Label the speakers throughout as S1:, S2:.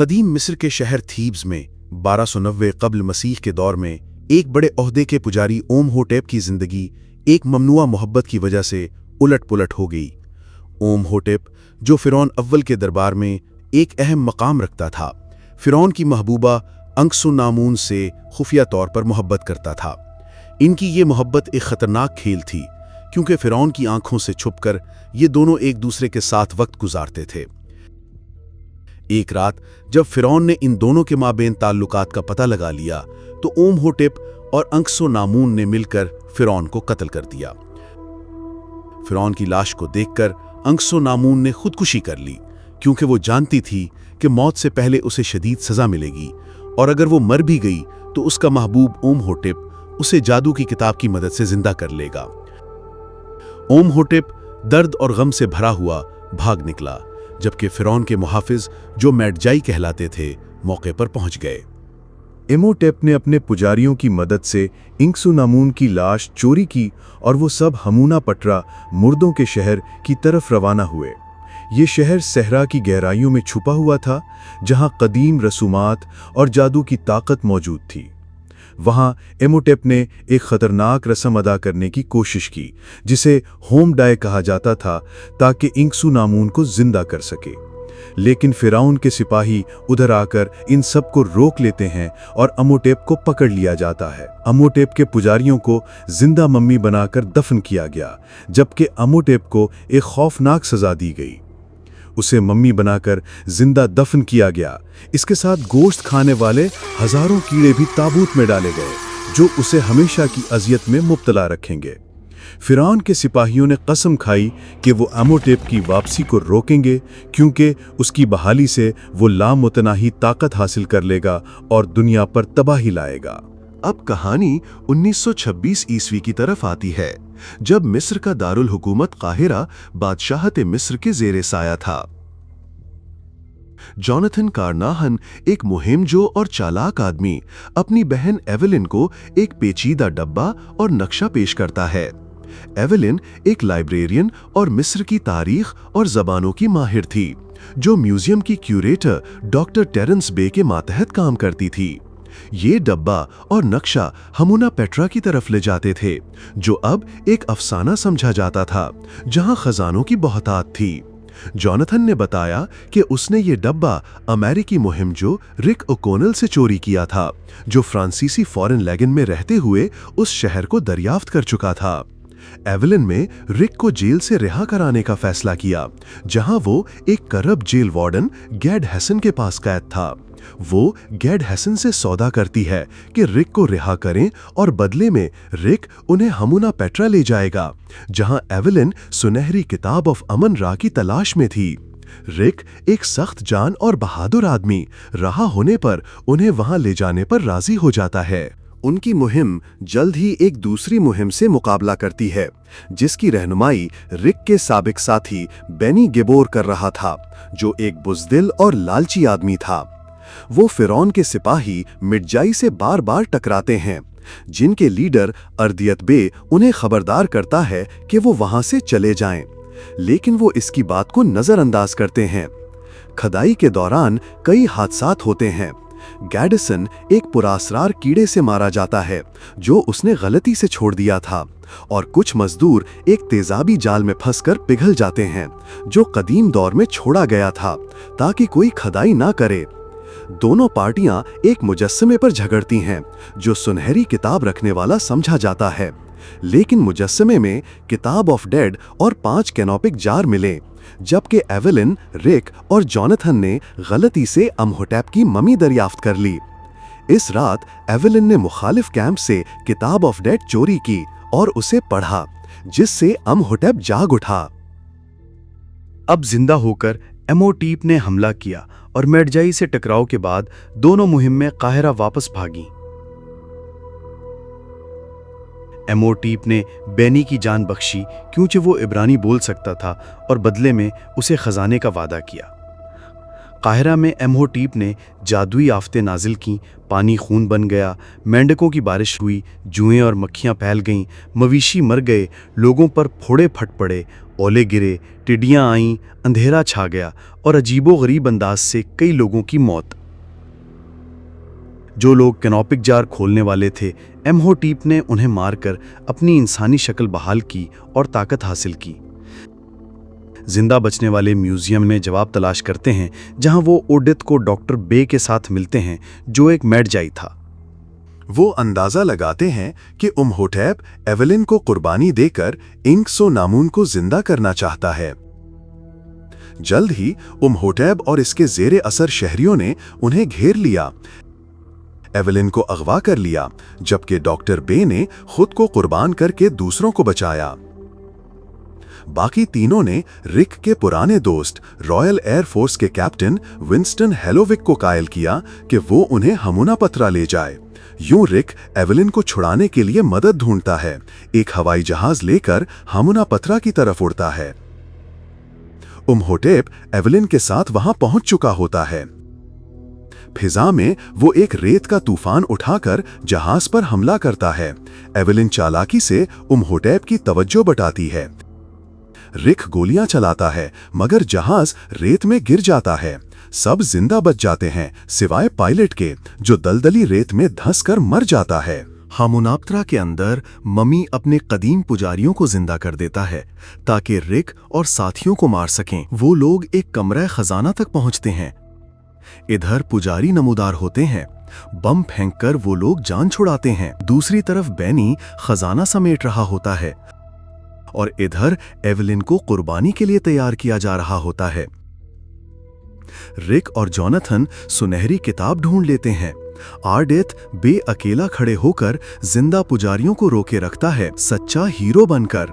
S1: कदीम मिस्र के शहर थीब्स में 1290 कब्ल मसीह के दौर में एक बड़े ओहदे के पुजारी ओमहोटेप की जिंदगी एक ममनुआ मोहब्बत की वजह से उलट पुलट हो गई। ओमहोटेप, जो फ़िरौन अव्वल के दरबार में एक अहम मकाम रखता था, फ़िरौन की महबूबा अंक्सुनामून से खुफिया तौर पर मोहब्बत करता था। इनकी ये मोहब्बत एक ख़तरनाक खेल थी, क्योंकि फ़िरौन की आंखों से छुपकर ये दोनों एक दूसरे के साथ वक्त गुजारते थे। एक रात जब फ़िरौन ने इन दोनों के माबेन ताल्लुकात का पता लगा लिया, तो ओमहोटेप और अंक्सुनामून ने मिलकर फ़िरौन को कत्ल कर दिया। फ़िरौन की लाश को देखकर अंक्सुनामून ने खुदकुशी कर ली, क्योंकि वो जानती थी कि मौत से पहले उसे शदीद सज़ा मिलेगी, और अगर वो मर भी गई तो उसका महबूब ओमहोटेप उसे जादू की किताब की मदद से जिंदा कर लेगा। ओमहोटेप दर्द और गम से भरा हुआ भाग निकला, जबकि फ़िरौन के मुहाफिज, जो मैडजाई कहलाते थे, मौके पर पहुंच गए।
S2: इमोटेप ने अपने पुजारियों की मदद से इंक्सुनामून की लाश चोरी की और वो सब हमूना पटरा, मुर्दों के शहर की तरफ रवाना हुए। ये शहर सहरा की गहराइयों में छुपा हुआ था, जहाँ कदीम रसूमात और जादू की ताकत मौजूद थी। वहाँ इमोटेप ने एक ख़तरनाक रस्म अदा करने की कोशिश की, जिसे होम डाई कहा जाता था, ताकि इंक्सुनामून को जिंदा कर सके। लेकिन फ़िरौन के सिपाही उधर आकर इन सब को रोक लेते हैं और इमोटेप को पकड़ लिया जाता है। इमोटेप के पुजारियों को जिंदा मम्मी बनाकर दफन किया गया, जबकि इमोटेप को एक खौफनाक सज़ा दी गई। उसे मम्मी बनाकर जिंदा दफन किया गया। इसके साथ गोश्त खाने वाले हजारों कीड़े भी ताबूत में डाले गए, जो उसे हमेशा की अजियत में मुब्तला रखेंगे। फ़िरौन के सिपाहियों ने कसम खाई कि वो इमोटेप की वापसी को रोकेंगे, क्योंकि उसकी बहाली से वो लामुतनाही ताकत हासिल कर लेगा और दुनिया पर तबाही लाएगा।
S3: अब कहानी 1926 ईस्वी की तरफ आती है, जब मिस्र का दारुल हुकूमत काहिरा बादशाहत मिस्र के ज़ेरे साया था। जोनाथन कारनाहन, एक मुहिमजो और चालाक आदमी, अपनी बहन एवेलिन को एक पेचीदा डब्बा और नक्शा पेश करता है। एवेलिन एक लाइब्रेरियन और मिस्र की तारीख और ज़बानों की माहिर थी, जो म्यूजियम की क्यूरेटर डॉक्टर टेरेंस बे के मातहत काम करती थी। ये डब्बा और नक्शा हमूना पेट्रा की तरफ ले जाते थे, जो अब एक अफसाना समझा जाता था, जहां खजानों की बहुतात थी। जोनाथन ने बताया कि उसने ये डब्बा अमेरिकी मुहिमजो रिक ओकोनल से चोरी किया था, जो फ्रांसीसी फॉरेन लेगन में रहते हुए उस शहर को दरियाफ्त कर चुका था। एवेलिन में रिक को जेल से रिहा कराने का फैसला किया, जहां वो एक करप्ट जेल वार्डन गैड हैसन के पास कैद था। वो गैड हैसन से सौदा करती है कि रिक को रिहा करें, और बदले में रिक उन्हें हमूना पेट्रा ले जाएगा, जहां एवेलिन सुनहरी किताब ऑफ अमन रा की तलाश में थी। रिक, एक सख्त जान और बहादुर आदमी, रहा होने पर उन्हें वहां ले जाने पर राजी हो जाता है। उनकी मुहिम जल्द ही एक दूसरी मुहिम से मुकाबला करती है, जिसकी रहनुमाई रिक के साबिक साथी बेनी गिबोर कर रहा था, जो एक बुज़दिल और लालची आदमी था। वो फ़िरौन के सिपाही मिर्जाई से बार बार टकराते हैं, जिनके लीडर अर्दियत बे उन्हें खबरदार करता है कि वो वहां से चले जाएं, लेकिन वो इसकी बात को नज़रअंदाज करते हैं। खदाई के दौरान कई हादसात होते हैं। गैडिसन एक पुरासरार कीड़े से मारा जाता है, जो उसने गलती से छोड़ दिया था, और कुछ मजदूर एक तेजाबी जाल में फंसकर पिघल जाते हैं, जो कदीम दौर में छोड़ा गया था ताकि कोई खदाई ना करे। दोनों पार्टियां एक मुजस्समे पर झगड़ती हैं, जो सुनहरी किताब रखने वाला समझा जाता है, लेकिन मुजस्समे में किताब ऑफ डेड और 5 कैनोपिक जार मिले, जबकि एवेलिन, रिक और जोनाथन ने गलती से इमोटेप की मम्मी दरियाफ्त कर ली। इस रात एवेलिन ने मुखालिफ कैंप से किताब ऑफ डेड चोरी की और उसे पढ़ा, जिससे इमोटेप जाग उठा।
S4: अब जिंदा होकर इमोटेप ने हमला किया और मैडजाई से टकराव के बाद दोनों मुहिम में काहिरा वापस भागी। इमोटेप ने बेनी की जान बख्शी, क्योंकि वो इब्रानी बोल सकता था, और बदले में उसे खजाने का वादा किया। काहिरा में एमहोटीप ने जादुई आफतें नाजिल की, पानी खून बन गया, मेंढकों की बारिश हुई, जुएं और मक्खियां फैल गईं, मवेशी मर गए, लोगों पर फोड़े फट पड़े, ओले गिरे, टिड्डियां आईं, अंधेरा छा गया और अजीबो-गरीब अंदाज से कई लोगों की मौत। जो लोग कैनोपिक जार खोलने वाले थे, एमहोटीप ने उन्हें मारकर अपनी इंसानी शक्ल बहाल की और ताकत हासिल की। जिंदा बचने वाले म्यूजियम में जवाब तलाश करते हैं, जहां वो ओडिथ को डॉक्टर बे के साथ मिलते हैं, जो एक मेडजाई था।
S3: वो अंदाजा लगाते हैं कि उम्होटेप एवेलिन को कुर्बानी देकर इंक्सुनामुन को जिंदा करना चाहता है। जल्द ही उम्होटेप और इसके जेरे असर शहरियों ने उन्हें घेर लिया, एवेलिन को अगवा कर लिया, जबकि डॉक्टर बे ने खुद को कुर्बान करके दूसरों को बचाया। बाकी तीनों ने रिक के पुराने दोस्त रॉयल एयर फोर्स के कैप्टन विंस्टन हेलोविक को कायल किया कि वो उन्हें हमूना पत्रा ले जाए। यूं रिक एवेलिन को छुड़ाने के लिए मदद ढूंढता है, एक हवाई जहाज लेकर हमूना पत्रा की तरफ उड़ता है। उम्होटेप एवेलिन के साथ वहां पहुंच चुका होता है। फिजा में वो एक रेत का तूफान उठाकर जहाज पर हमला करता है। एवेलिन चालाकी से उम्होटेप की तवज्जो बटाती है। रिक गोलियां चलाता है, मगर जहाज रेत में गिर जाता है। सब जिंदा बच जाते हैं, सिवाय पायलट के, जो दलदली रेत में धंस कर मर जाता है।
S2: हामुनाप्तरा के अंदर मम्मी अपने कदीम पुजारियों को जिंदा कर देता है ताकि रिक और साथियों को मार सकें। वो लोग एक कमरा खजाना तक पहुंचते हैं। इधर पुजारी नमूदार होते हैं, बम फेंककर वो लोग जान छुड़ाते हैं। दूसरी तरफ बेनी खजाना समेट रहा होता है और इधर एवेलिन को कुर्बानी के लिए तैयार किया जा रहा होता है। रिक और जोनाथन सुनहरी किताब ढूंढ लेते हैं। आर्डेथ बे अकेला खड़े होकर जिंदा पुजारियों को रोके रखता है, सच्चा हीरो बनकर।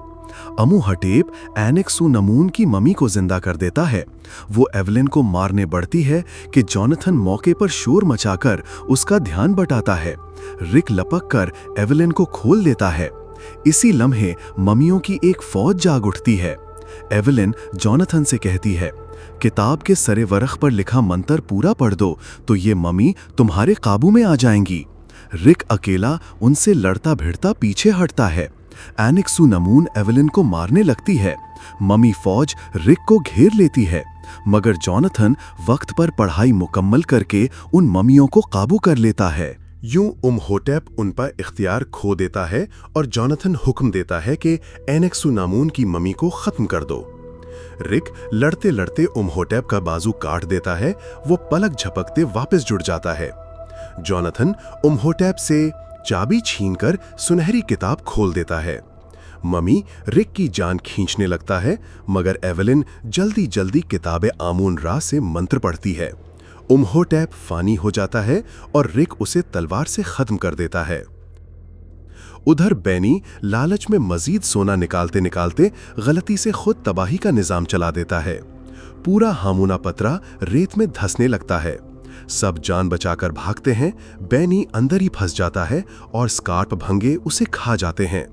S2: अमुहटेप एनेक्सुनामुन की मम्मी को जिंदा कर देता है। वो एवेलिन को मारने बढ़ती है कि जोनाथन मौके पर शोर मचाकर उसका ध्यान बटाता है। रिक लपक कर एवेलिन को खोल देता है। इसी लम्हे मम्मियों की एक फौज जाग उठती है। एवेलिन जोनाथन से कहती है, किताब के सरे वरख पर लिखा मंत्र पूरा पढ़ दो तो ये मम्मी तुम्हारे काबू में आ जाएंगी। रिक अकेला उनसे लड़ता भिड़ता पीछे हटता है। एनेक्सुनामुन एवेलिन को मारने लगती है। मम्मी फौज रिक को घेर लेती है, मगर जोनाथन वक्त पर पढ़ाई मुकम्मल करके उन मम्मियों को काबू कर लेता है।
S3: यूं उम्होटेप उन पर इख्तियार खो देता है और जोनाथन हुक्म देता है कि एनेक्सुनामुन की मम्मी को खत्म कर दो। रिक लड़ते लड़ते उम्होटेप का बाजू काट देता है। वो पलक झपकते वापस जुड़ जाता है। जोनाथन उम्होटेप से चाबी छीनकर सुनहरी किताब खोल देता है। मम्मी रिक की जान खींचने लगता है, मगर एवेलिन जल्दी जल्दी किताबे आमून रा से मंत्र पढ़ती है। उम्होटेप फानी हो जाता है और रिक उसे तलवार से खत्म कर देता है। उधर बेनी लालच में मजीद सोना निकालते निकालते गलती से खुद तबाही का निजाम चला देता है। पूरा हमूना पत्रा रेत में धंसने लगता है। सब जान बचाकर भागते हैं। बेनी अंदर ही फंस जाता है और स्कार्प भंगे उसे खा जाते हैं।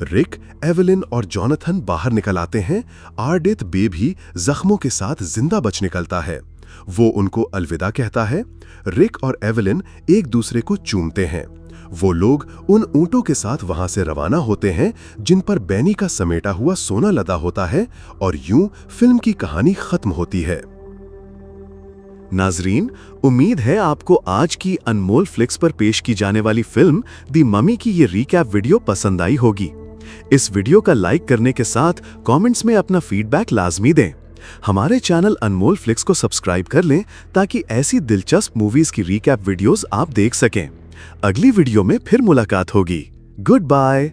S3: रिक, एवेलिन और जोनाथन बाहर निकल आते हैं। आर्डेथ बे भी जख्मों के साथ जिंदा बच निकलता है। वो उनको अलविदा कहता है। रिक और एवेलिन एक दूसरे को चूमते हैं। वो लोग उन ऊंटों के साथ वहां से रवाना होते हैं जिन पर बेनी का समेटा हुआ सोना लदा होता है, और यूं फिल्म की कहानी खत्म होती है।
S2: नाजरीन, उम्मीद है आपको आज की अनमोल फ्लिक्स पर पेश की जाने वाली फिल्म दी मम्मी की ये रीकैप वीडियो पसंद आई होगी। इस वीडियो का लाइक करने के साथ कमेंट्स में अपना फीडबैक लाजमी दें। हमारे चैनल अनमोल फ्लिक्स को सब्सक्राइब कर लें ताकि ऐसी दिलचस्प मूवीज की रीकैप वीडियोस आप देख सकें। अगली वीडियो में फिर मुलाकात होगी। Good bye.